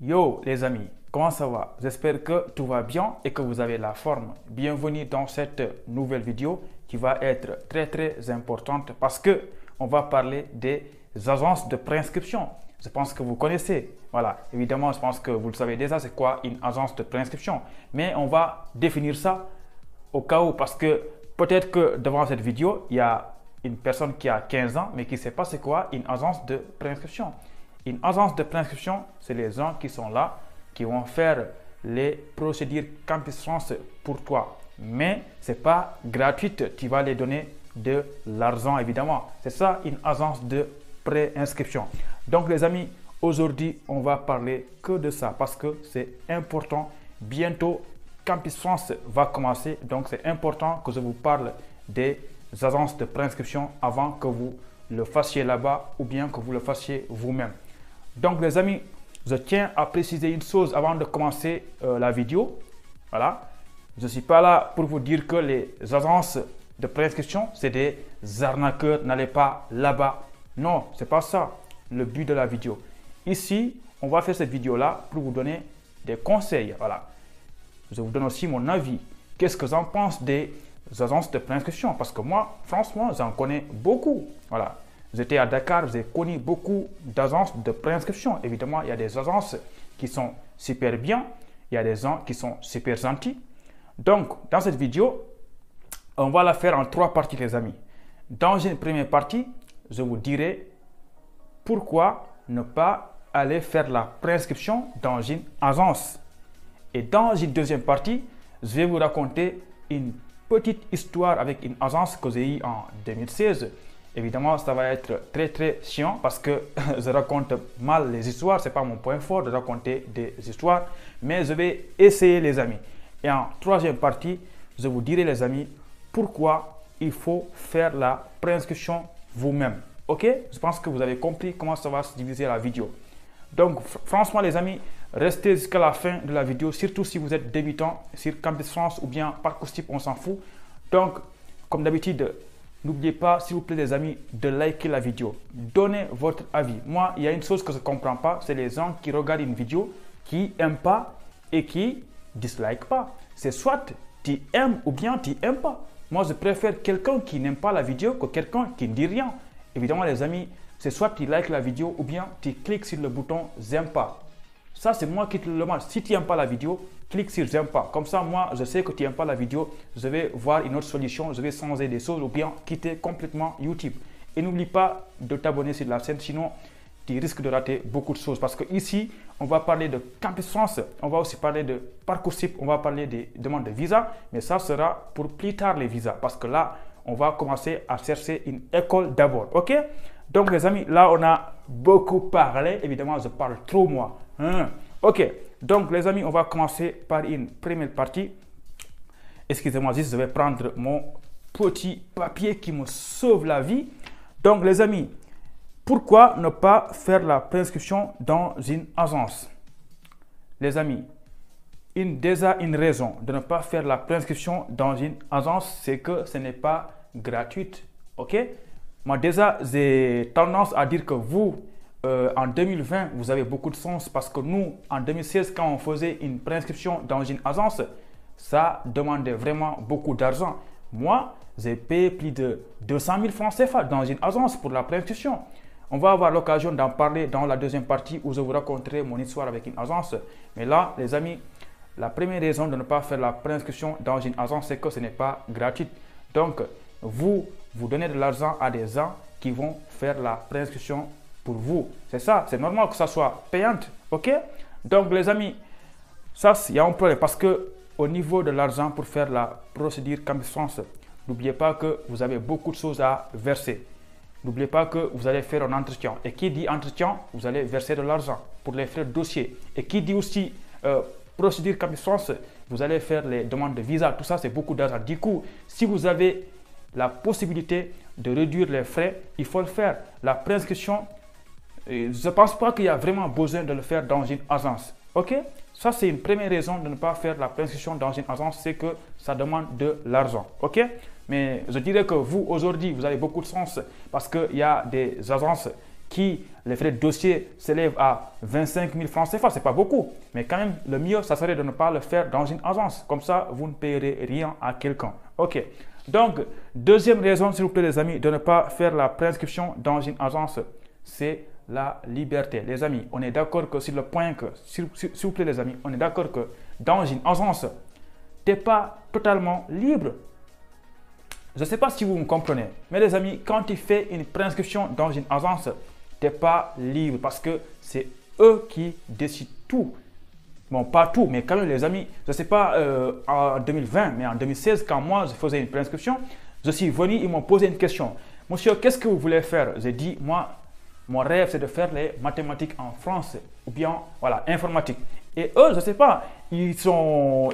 Yo les amis, comment ça va? J'espère que tout va bien et que vous avez la forme. Bienvenue dans cette nouvelle vidéo qui va être très importante parce que on va parler des agences de prescription. Je pense que vous connaissez. Voilà, évidemment, je pense que vous le savez déjà, c'est quoi une agence de prescription. Mais on va définir ça au cas où, parce que peut-être que devant cette vidéo, il y a une personne qui a 15 ans mais qui ne sait pas c'est quoi une agence de prescription. Une agence de prescription, c'est les gens qui sont là, qui vont faire les procédures Campus France pour toi. Mais ce n'est pas gratuit, tu vas les donner de l'argent évidemment. C'est ça une agence de préinscription. Donc les amis, aujourd'hui, on va parler que de ça parce que c'est important. Bientôt, Campus France va commencer. Donc c'est important que je vous parle des agences de préinscription avant que vous le fassiez là-bas ou bien que vous le fassiez vous-même. Donc les amis, je tiens à préciser une chose avant de commencer la vidéo. Voilà, je ne suis pas là pour vous dire que les agences de prescription, c'est des arnaqueurs, n'allez pas là-bas. Non, ce n'est pas ça le but de la vidéo. Ici, on va faire cette vidéo-là pour vous donner des conseils. Voilà, je vous donne aussi mon avis. Qu'est-ce que j'en pense des agences de prescription? Parce que moi, franchement, j'en connais beaucoup. Voilà. J'étais à Dakar, j'ai connu beaucoup d'agences de préinscription. Évidemment, il y a des agences qui sont super bien, il y a des gens qui sont super gentils. Donc, dans cette vidéo, on va la faire en 3 parties, les amis. Dans une première partie, je vous dirai pourquoi ne pas aller faire la prescription dans une agence. Et dans une deuxième partie, je vais vous raconter une petite histoire avec une agence que j'ai eue en 2016. Évidemment, ça va être très chiant parce que je raconte mal les histoires. Ce n'est pas mon point fort de raconter des histoires. Mais je vais essayer, les amis. Et en troisième partie, je vous dirai, les amis, pourquoi il faut faire la préinscription vous-même. Ok? Je pense que vous avez compris comment ça va se diviser la vidéo. Donc, franchement, les amis, restez jusqu'à la fin de la vidéo. Surtout si vous êtes débutant sur Campus France ou bien Parcoursup, on s'en fout. Donc, comme d'habitude, n'oubliez pas, s'il vous plaît, les amis, de liker la vidéo. Donnez votre avis. Moi, il y a une chose que je ne comprends pas, c'est les gens qui regardent une vidéo, qui n'aiment pas et qui ne dislikent pas. C'est soit tu aimes ou bien tu n'aimes pas. Moi, je préfère quelqu'un qui n'aime pas la vidéo que quelqu'un qui ne dit rien. Évidemment, les amis, c'est soit tu likes la vidéo ou bien tu cliques sur le bouton « J'aime pas ». Ça, c'est moi qui te le demande. Si tu n'aimes pas la vidéo, clique sur j'aime pas. Comme ça, moi, je sais que tu n'aimes pas la vidéo. Je vais voir une autre solution. Je vais changer des choses ou bien quitter complètement YouTube. Et n'oublie pas de t'abonner sur la chaîne. Sinon, tu risques de rater beaucoup de choses. Parce que ici, on va parler de Campus France. On va aussi parler de Parcoursup. On va parler des demandes de visa. Mais ça sera pour plus tard les visas. Parce que là, on va commencer à chercher une école d'abord. OK? Donc, les amis, là, on a beaucoup parlé. Évidemment, je parle trop, moi. Ok, donc les amis, on va commencer par une première partie. Excusez-moi, juste, je vais prendre mon petit papier qui me sauve la vie. Donc les amis, pourquoi ne pas faire la préinscription dans une agence? Les amis, déjà une raison de ne pas faire la préinscription dans une agence, c'est que ce n'est pas gratuit. Ok, moi déjà, j'ai tendance à dire que vous, en 2020, vous avez beaucoup de chance parce que nous, en 2016, quand on faisait une préinscription dans une agence, ça demandait vraiment beaucoup d'argent. Moi, j'ai payé plus de 200 000 francs CFA dans une agence pour la préinscription. On va avoir l'occasion d'en parler dans la deuxième partie où je vous raconterai mon histoire avec une agence. Mais là, les amis, la première raison de ne pas faire la préinscription dans une agence, c'est que ce n'est pas gratuit. Donc, vous donnez de l'argent à des gens qui vont faire la préinscription pour vous. C'est ça, c'est normal que ça soit payante. Ok? Donc les amis, ça, il y a un problème parce que au niveau de l'argent pour faire la procédure Campus France, n'oubliez pas que vous avez beaucoup de choses à verser. N'oubliez pas que vous allez faire un entretien. Et qui dit entretien, vous allez verser de l'argent pour les frais de dossier. Et qui dit aussi procédure Campus France, vous allez faire les demandes de visa. Tout ça, c'est beaucoup d'argent. Du coup, si vous avez la possibilité de réduire les frais, il faut le faire. La préinscription, je ne pense pas qu'il y a vraiment besoin de le faire dans une agence. Ok? Ça, c'est une première raison de ne pas faire la préinscription dans une agence, c'est que ça demande de l'argent. Ok? Mais je dirais que vous, aujourd'hui, vous avez beaucoup de chance parce qu'il y a des agences les frais de dossier s'élèvent à 25 000 francs CFA, c'est pas beaucoup. Mais quand même, le mieux, ça serait de ne pas le faire dans une agence. Comme ça, vous ne payerez rien à quelqu'un. OK. Donc, deuxième raison, s'il vous plaît, les amis, de ne pas faire la prescription dans une agence, c'est la liberté. Les amis, on est d'accord que sur le point que, s'il vous plaît, les amis, on est d'accord que dans une agence, tu n'es pas totalement libre. Je ne sais pas si vous me comprenez, mais les amis, quand tu fais une prescription dans une agence, tu n'es pas libre parce que c'est eux qui décident tout. Bon, pas tout, mais quand même, les amis, je ne sais pas en 2020, mais en 2016, quand moi je faisais une prescription, je suis venu, ils m'ont posé une question. Monsieur, qu'est-ce que vous voulez faire? J'ai dit, moi, mon rêve, c'est de faire les mathématiques en français ou bien, voilà, informatique. Et eux, je ne sais pas, ils ont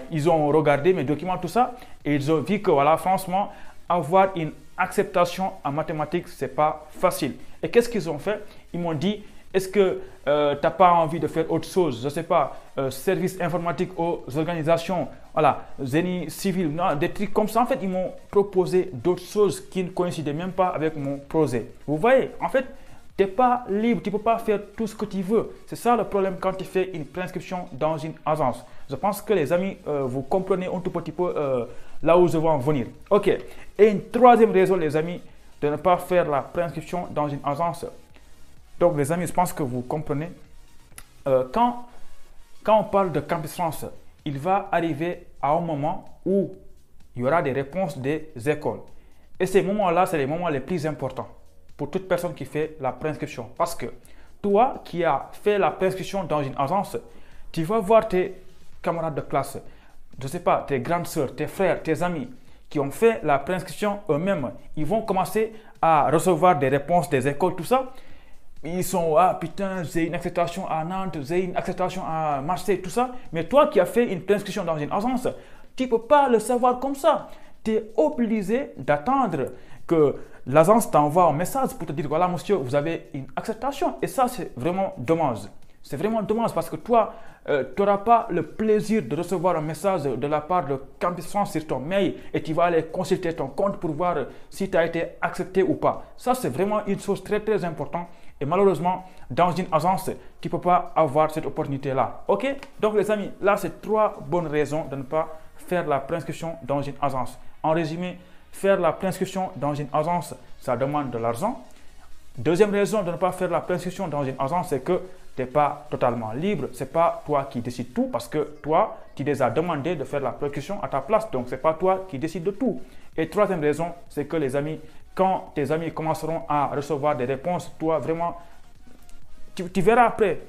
regardé mes documents, tout ça, et ils ont vu que, voilà, franchement, avoir une acceptation en mathématiques, ce n'est pas facile. Et qu'est-ce qu'ils ont fait? Ils m'ont dit, est-ce que tu n'as pas envie de faire autre chose? Je ne sais pas, service informatique aux organisations, voilà, génie civil, non, des trucs comme ça. En fait, ils m'ont proposé d'autres choses qui ne coïncidaient même pas avec mon projet. Vous voyez, en fait, tu n'es pas libre, tu ne peux pas faire tout ce que tu veux. C'est ça le problème quand tu fais une prescription dans une agence. Je pense que les amis, vous comprenez un tout petit peu là où je veux en venir. OK. Et une troisième raison, les amis, de ne pas faire la prescription dans une agence. Donc, les amis, je pense que vous comprenez. Quand on parle de Campus France, il va arriver à un moment où il y aura des réponses des écoles. Et ces moments-là, c'est les moments les plus importants pour toute personne qui fait la prescription. Parce que toi qui as fait la prescription dans une agence, tu vas voir tes camarades de classe, je ne sais pas, tes grandes sœurs, tes frères, tes amis qui ont fait la prescription eux-mêmes. Ils vont commencer à recevoir des réponses des écoles, tout ça. Ils sont, ah putain, j'ai une acceptation à Nantes, j'ai une acceptation à Marseille, tout ça. Mais toi qui as fait une prescription dans une agence, tu ne peux pas le savoir comme ça. Tu es obligé d'attendre que l'agence t'envoie un message pour te dire, voilà monsieur, vous avez une acceptation. Et ça, c'est vraiment dommage. C'est vraiment dommage parce que toi, tu n'auras pas le plaisir de recevoir un message de la part de Campus France sur ton mail et tu vas aller consulter ton compte pour voir si tu as été accepté ou pas. Ça, c'est vraiment une chose très, très importante. Et malheureusement, dans une agence, tu ne peux pas avoir cette opportunité-là. OK? Donc, les amis, là, c'est 3 bonnes raisons de ne pas faire la prescription dans une agence. En résumé, faire la prescription dans une agence, ça demande de l'argent. Deuxième raison de ne pas faire la prescription dans une agence, c'est que tu n'es pas totalement libre. Ce n'est pas toi qui décides tout parce que toi, tu les as demandé de faire la prescription à ta place. Donc, ce n'est pas toi qui décides de tout. Et troisième raison, c'est que les amis, quand tes amis commenceront à recevoir des réponses, toi, vraiment, tu verras après.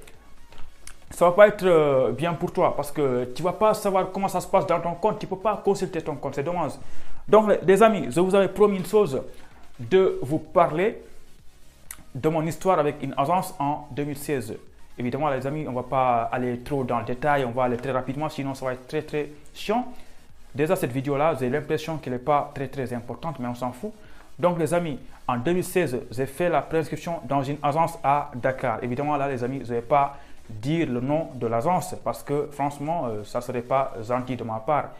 Ça ne va pas être bien pour toi parce que tu ne vas pas savoir comment ça se passe dans ton compte. Tu ne peux pas consulter ton compte, c'est dommage. Donc, les amis, je vous avais promis une chose, de vous parler de mon histoire avec une agence en 2016. Évidemment, les amis, on ne va pas aller trop dans le détail, on va aller très rapidement, sinon ça va être très, très chiant. Déjà, cette vidéo-là, j'ai l'impression qu'elle n'est pas très, très importante, mais on s'en fout. Donc, les amis, en 2016, j'ai fait la prescription dans une agence à Dakar. Évidemment, là, les amis, je ne vais pas dire le nom de l'agence parce que, franchement, ça ne serait pas gentil de ma part.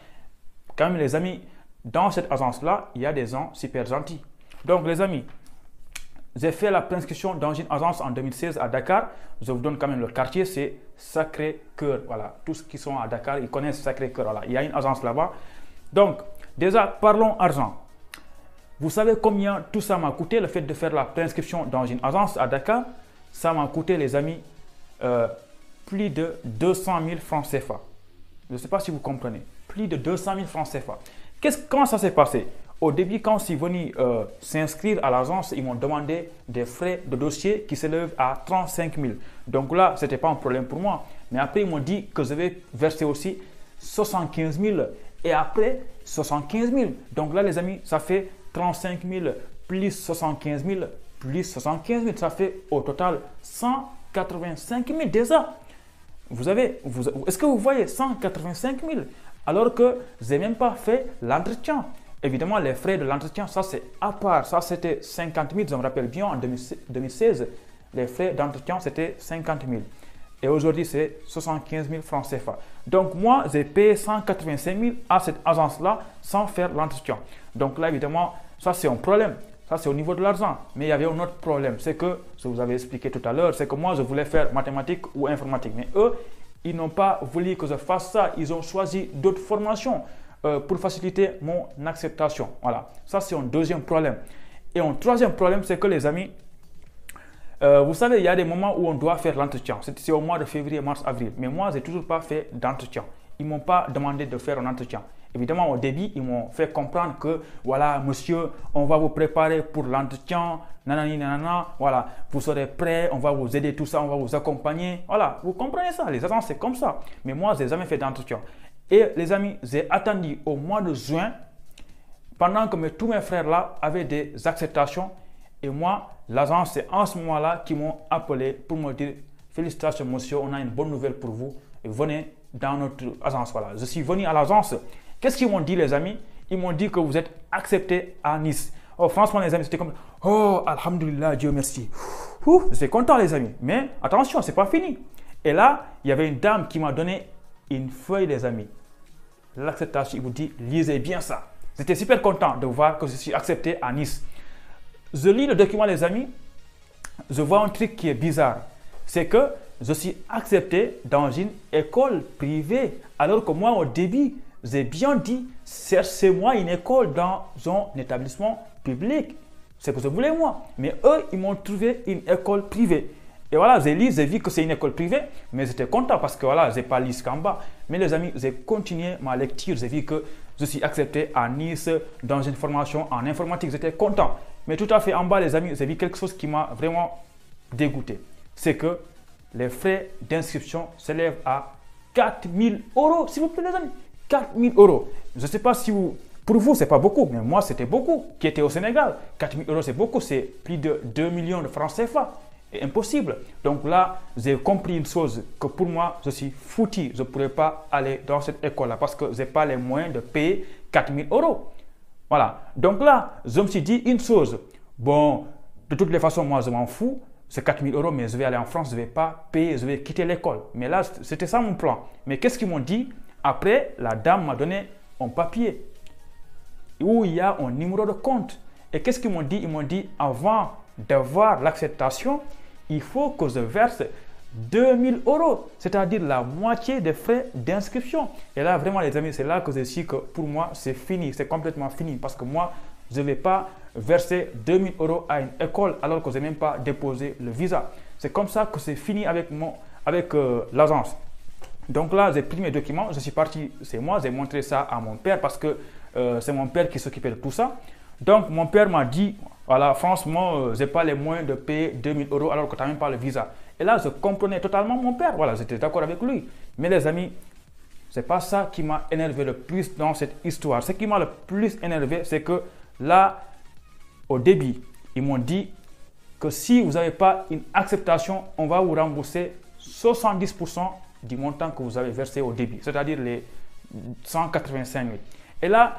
Quand même, les amis, dans cette agence-là, il y a des gens super gentils. Donc, les amis, j'ai fait la prescription dans une agence en 2016 à Dakar. Je vous donne quand même le quartier, c'est Sacré-Cœur. Voilà, tous ceux qui sont à Dakar, ils connaissent Sacré-Cœur. Voilà, il y a une agence là-bas. Donc, déjà, parlons argent. Vous savez combien tout ça m'a coûté, le fait de faire la prescription dans une agence à Dakar? Ça m'a coûté, les amis, plus de 200 000 francs CFA. Je ne sais pas si vous comprenez. Plus de 200 000 francs CFA. Comment ça s'est passé? Au début, quand je suis venu s'inscrire à l'agence, ils m'ont demandé des frais de dossier qui s'élèvent à 35 000. Donc là, ce n'était pas un problème pour moi. Mais après, ils m'ont dit que je vais verser aussi 75 000 et après 75 000. Donc là, les amis, ça fait 35 000 plus 75 000 plus 75 000. Ça fait au total 185 000 déjà. Est-ce que vous voyez 185 000 alors que je n'ai même pas fait l'entretien? Évidemment, les frais de l'entretien, ça c'est à part. Ça c'était 50 000, je me rappelle bien, en 2016, les frais d'entretien c'était 50 000. Et aujourd'hui, c'est 75 000 francs CFA. Donc moi, j'ai payé 185 000 à cette agence-là sans faire l'entretien. Donc là, évidemment, ça c'est un problème. Ça, c'est au niveau de l'argent. Mais il y avait un autre problème. C'est que, je vous avais expliqué tout à l'heure, c'est que moi, je voulais faire mathématiques ou informatique. Mais eux, ils n'ont pas voulu que je fasse ça. Ils ont choisi d'autres formations pour faciliter mon acceptation. Voilà. Ça, c'est un deuxième problème. Et un troisième problème, c'est que les amis, vous savez, il y a des moments où on doit faire l'entretien. C'est au mois de février, mars, avril. Mais moi, je n'ai toujours pas fait d'entretien. Ils ne m'ont pas demandé de faire un entretien. Évidemment, au début, ils m'ont fait comprendre que, voilà, monsieur, on va vous préparer pour l'entretien, nanani, nanana, voilà, vous serez prêts, on va vous aider, tout ça, on va vous accompagner. Voilà, vous comprenez ça, les agences, c'est comme ça. Mais moi, je n'ai jamais fait d'entretien. Et les amis, j'ai attendu au mois de juin, pendant que tous mes frères là avaient des acceptations. Et moi, l'agence, c'est en ce moment-là qu'ils m'ont appelé pour me dire, félicitations monsieur, on a une bonne nouvelle pour vous. Et venez dans notre agence. Voilà, je suis venu à l'agence. Qu'est-ce qu'ils m'ont dit les amis? Ils m'ont dit que vous êtes accepté à Nice. Oh, franchement les amis, c'était comme, oh, alhamdulillah, Dieu merci. J'étais content les amis. Mais attention, c'est pas fini. Et là, il y avait une dame qui m'a donné une feuille les amis. L'acceptation, il vous dit, lisez bien ça. J'étais super content de voir que je suis accepté à Nice. Je lis le document les amis, je vois un truc qui est bizarre. C'est que je suis accepté dans une école privée. Alors que moi au début, j'ai bien dit, cherchez-moi une école dans un établissement public. C'est ce que je voulais moi. Mais eux, ils m'ont trouvé une école privée. Et voilà, j'ai lu, j'ai vu que c'est une école privée, mais j'étais content parce que voilà, je n'ai pas lu jusqu'en bas. Mais les amis, j'ai continué ma lecture, j'ai vu que je suis accepté à Nice dans une formation en informatique. J'étais content. Mais tout à fait en bas, les amis, j'ai vu quelque chose qui m'a vraiment dégoûté. C'est que les frais d'inscription s'élèvent à 4 000 €. S'il vous plaît, les amis, 4 000 €. Je ne sais pas si vous... Pour vous, ce n'est pas beaucoup, mais moi, c'était beaucoup. Qui était au Sénégal, 4 000 €, c'est beaucoup. C'est plus de 2 millions de francs CFA. C'est impossible. Donc là, j'ai compris une chose, que pour moi, je suis foutu. Je ne pourrais pas aller dans cette école-là parce que je n'ai pas les moyens de payer 4 000 €. Voilà. Donc là, je me suis dit une chose. Bon, de toutes les façons, moi, je m'en fous. C'est 4 000 €, mais je vais aller en France, je ne vais pas payer, je vais quitter l'école. Mais là, c'était ça mon plan. Mais qu'est-ce qu'ils m'ont dit? Après, la dame m'a donné un papier où il y a un numéro de compte. Et qu'est-ce qu'ils m'ont dit? Ils m'ont dit, avant d'avoir l'acceptation, il faut que je verse 2 000 €, c'est-à-dire la moitié des frais d'inscription. Et là, vraiment, les amis, c'est là que je sais que pour moi, c'est fini, c'est complètement fini. Parce que moi, je ne vais pas verser 2 000 € à une école alors que je n'ai même pas déposé le visa. C'est comme ça que c'est fini avec l'agence. Donc là, j'ai pris mes documents, je suis parti, c'est moi, j'ai montré ça à mon père parce que c'est mon père qui s'occupait de tout ça. Donc, mon père m'a dit, voilà, franchement, je n'ai pas les moyens de payer 2 000 € alors que tu n'as même pas le visa. Et là, je comprenais totalement mon père. Voilà, j'étais d'accord avec lui. Mais les amis, ce n'est pas ça qui m'a énervé le plus dans cette histoire. Ce qui m'a le plus énervé, c'est que là, au début, ils m'ont dit que si vous n'avez pas une acceptation, on va vous rembourser 70% du montant que vous avez versé au début, c'est-à-dire les 185 000. Et là,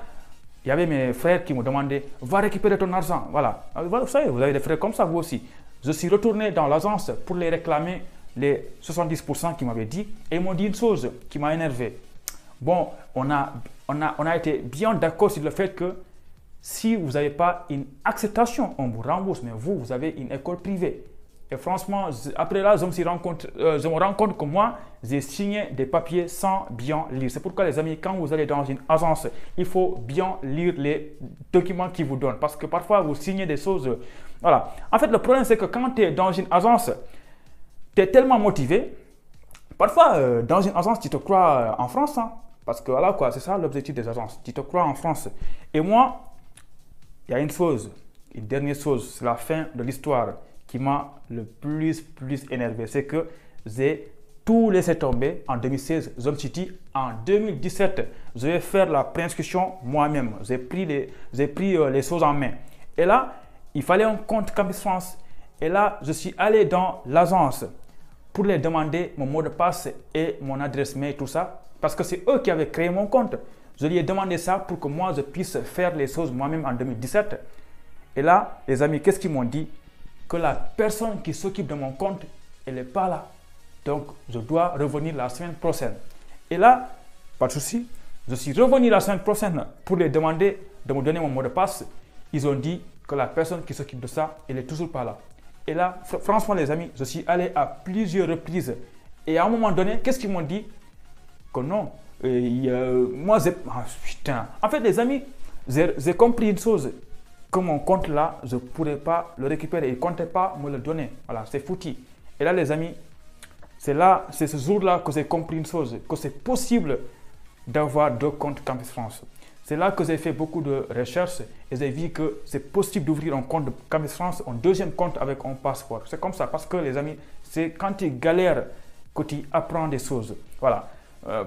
il y avait mes frères qui me demandaient, va récupérer ton argent. Voilà, vous savez, vous avez des frères comme ça, vous aussi. Je suis retourné dans l'agence pour les réclamer les 70% qu'ils m'avaient dit. Et ils m'ont dit une chose qui m'a énervé. Bon, on a été bien d'accord sur le fait que si vous n'avez pas une acceptation, on vous rembourse. Mais vous avez une école privée. Et franchement, après là, je me rends compte que moi, j'ai signé des papiers sans bien lire. C'est pourquoi les amis, quand vous allez dans une agence, il faut bien lire les documents qu'ils vous donnent. Parce que parfois, vous signez des choses. Voilà. En fait, le problème, c'est que quand tu es dans une agence, tu es tellement motivé. Parfois, dans une agence, tu te crois en France. Hein, parce que voilà, quoi, c'est ça l'objectif des agences. Tu te crois en France. Et moi, il y a une chose, une dernière chose, c'est la fin de l'histoire qui m'a le plus énervé, c'est que j'ai tout laissé tomber en 2016. Je me suis dit, en 2017, je vais faire la préinscription moi-même. J'ai pris les choses en main. Et là, il fallait un compte Campus France. Et là, je suis allé dans l'agence pour les demander mon mot de passe et mon adresse mail, tout ça. Parce que c'est eux qui avaient créé mon compte. Je lui ai demandé ça pour que moi, je puisse faire les choses moi-même en 2017. Et là, les amis, qu'est-ce qu'ils m'ont dit? Que la personne qui s'occupe de mon compte, elle n'est pas là. Donc, je dois revenir la semaine prochaine. Et là, pas de souci. Je suis revenu la semaine prochaine pour les demander de me donner mon mot de passe. Ils ont dit que la personne qui s'occupe de ça, elle n'est toujours pas là. Et là, franchement les amis, je suis allé à plusieurs reprises. Et à un moment donné, qu'est-ce qu'ils m'ont dit? Que non. Moi, putain. En fait, les amis, j'ai compris une chose. Que mon compte là, je ne pourrais pas le récupérer. Ils ne comptaient pas me le donner. Voilà, c'est foutu. Et là, les amis, c'est ce jour-là que j'ai compris une chose. Que c'est possible d'avoir 2 comptes Campus France. C'est là que j'ai fait beaucoup de recherches et j'ai vu que c'est possible d'ouvrir un compte de Campus France, un deuxième compte avec un passeport. C'est comme ça parce que les amis, c'est quand tu galères que tu apprends des choses. Voilà.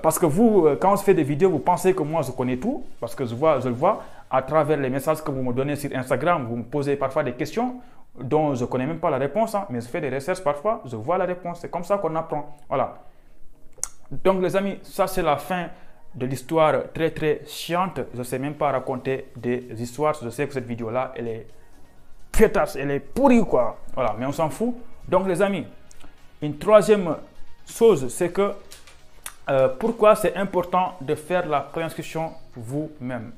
Parce que vous, quand on se fait des vidéos, vous pensez que moi je connais tout, parce que je le vois à travers les messages que vous me donnez sur Instagram. Vous me posez parfois des questions dont je ne connais même pas la réponse, hein, mais je fais des recherches parfois, je vois la réponse. C'est comme ça qu'on apprend. Voilà. Donc les amis, ça c'est la fin de l'histoire très très chiante. Je ne sais même pas raconter des histoires. Je sais que cette vidéo là, elle est pétasse, elle est pourrie quoi. Voilà, mais on s'en fout. Donc les amis, une troisième chose, c'est que pourquoi c'est important de faire la préinscription vous-même.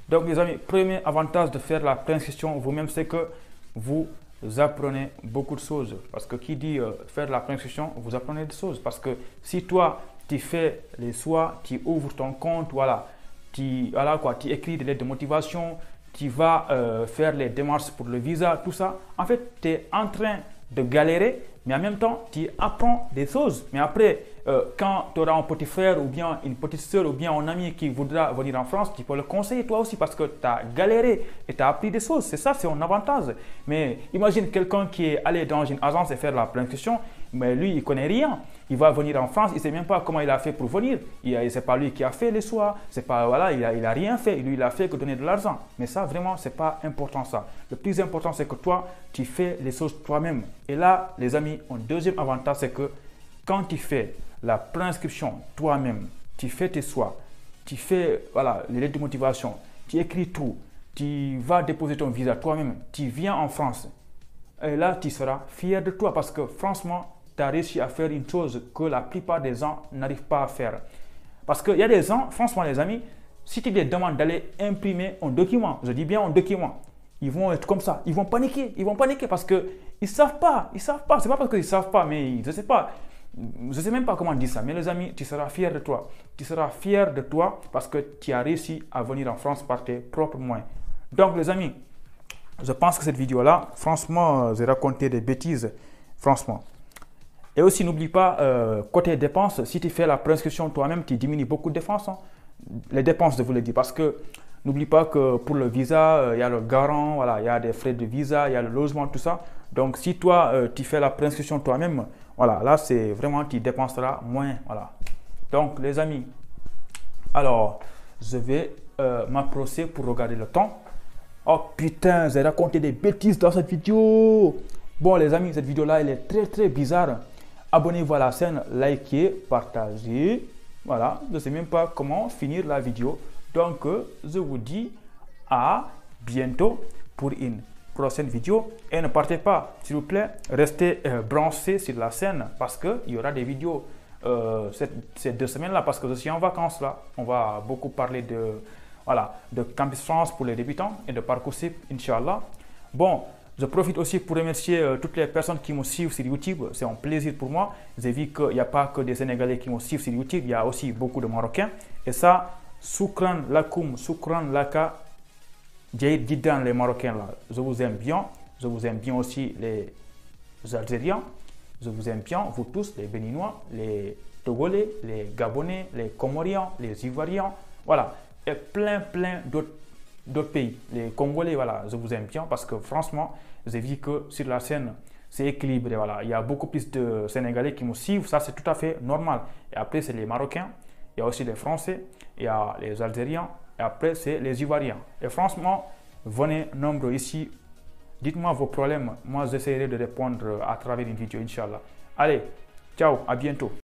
Donc les amis, premier avantage de faire la préinscription vous-même, c'est que vous apprenez beaucoup de choses. Parce que qui dit faire la préinscription, vous apprenez des choses. Parce que si toi, tu fais les choix, tu ouvres ton compte, voilà, tu écris des lettres de motivation, tu vas faire les démarches pour le visa, tout ça. En fait, tu es en train de galérer, mais en même temps, tu apprends des choses. Mais après, quand tu auras un petit frère ou bien une petite soeur ou bien un ami qui voudra venir en France, tu peux le conseiller toi aussi parce que tu as galéré et tu as appris des choses. C'est ça, c'est un avantage. Mais imagine quelqu'un qui est allé dans une agence et faire la préinscription, mais lui, il ne connaît rien. Il va venir en France, il ne sait même pas comment il a fait pour venir. Ce n'est pas lui qui a fait les choix. C'est pas, voilà, il a rien fait. Lui, il a fait que donner de l'argent. Mais ça, vraiment, ce n'est pas important ça. Le plus important, c'est que toi, tu fais les choses toi-même. Et là, les amis, un deuxième avantage, c'est que quand tu fais la préinscription toi-même, tu fais tes choix, tu fais voilà, les lettres de motivation, tu écris tout, tu vas déposer ton visa toi-même, tu viens en France. Et là, tu seras fier de toi parce que franchement, tu as réussi à faire une chose que la plupart des gens n'arrivent pas à faire. Parce qu'il y a des gens, franchement les amis, si tu les demandes d'aller imprimer un document, je dis bien un document, ils vont être comme ça, ils vont paniquer parce qu'ils ne savent pas, c'est pas parce qu'ils ne savent pas, mais je ne sais pas. Je ne sais même pas comment dire ça, mais les amis, tu seras fier de toi. Tu seras fier de toi parce que tu as réussi à venir en France par tes propres moyens. Donc les amis, je pense que cette vidéo-là, franchement, j'ai raconté des bêtises, franchement. Et aussi, n'oublie pas, côté dépenses, si tu fais la préinscription toi-même, tu diminues beaucoup de dépenses. Hein. Les dépenses, je vous le dis, parce que n'oublie pas que pour le visa, il y a le garant, voilà, il y a des frais de visa, il y a le logement, tout ça. Donc, si toi, tu fais la préinscription toi-même, voilà, là, c'est vraiment, tu dépenseras moins, voilà. Donc, les amis, alors, je vais m'approcher pour regarder le temps. Oh putain, j'ai raconté des bêtises dans cette vidéo. Bon, les amis, cette vidéo-là, elle est très, très bizarre. Abonnez-vous à la chaîne, likez, partagez. Voilà, je ne sais même pas comment finir la vidéo. Donc, je vous dis à bientôt pour une prochaine vidéo. Et ne partez pas, s'il vous plaît, restez branchés sur la chaîne parce qu'il y aura des vidéos ces 2 semaines-là parce que je suis en vacances là. On va beaucoup parler de Campus France pour les débutants et de Parcoursup, Inch'Allah. Bon, je profite aussi pour remercier toutes les personnes qui me suivent sur YouTube. C'est un plaisir pour moi. J'ai vu qu'il n'y a pas que des Sénégalais qui me suivent sur YouTube. Il y a aussi beaucoup de Marocains. Et ça, soukran lakoum, soukran laka, Djaïd Djidan, les Marocains là. Je vous aime bien. Je vous aime bien aussi les Algériens. Je vous aime bien, vous tous, les Béninois, les Togolais, les Gabonais, les Comoriens, les Ivoiriens. Voilà. Et plein d'autres pays. Les Congolais, voilà, je vous aime bien parce que franchement, j'ai vu que sur la scène, c'est équilibré. Voilà. Il y a beaucoup plus de Sénégalais qui me suivent, ça c'est tout à fait normal. Et après, c'est les Marocains, il y a aussi les Français, il y a les Algériens, et après, c'est les Ivoiriens. Et franchement, venez nombreux ici, dites-moi vos problèmes. Moi, j'essaierai de répondre à travers une vidéo, Inch'Allah. Allez, ciao, à bientôt.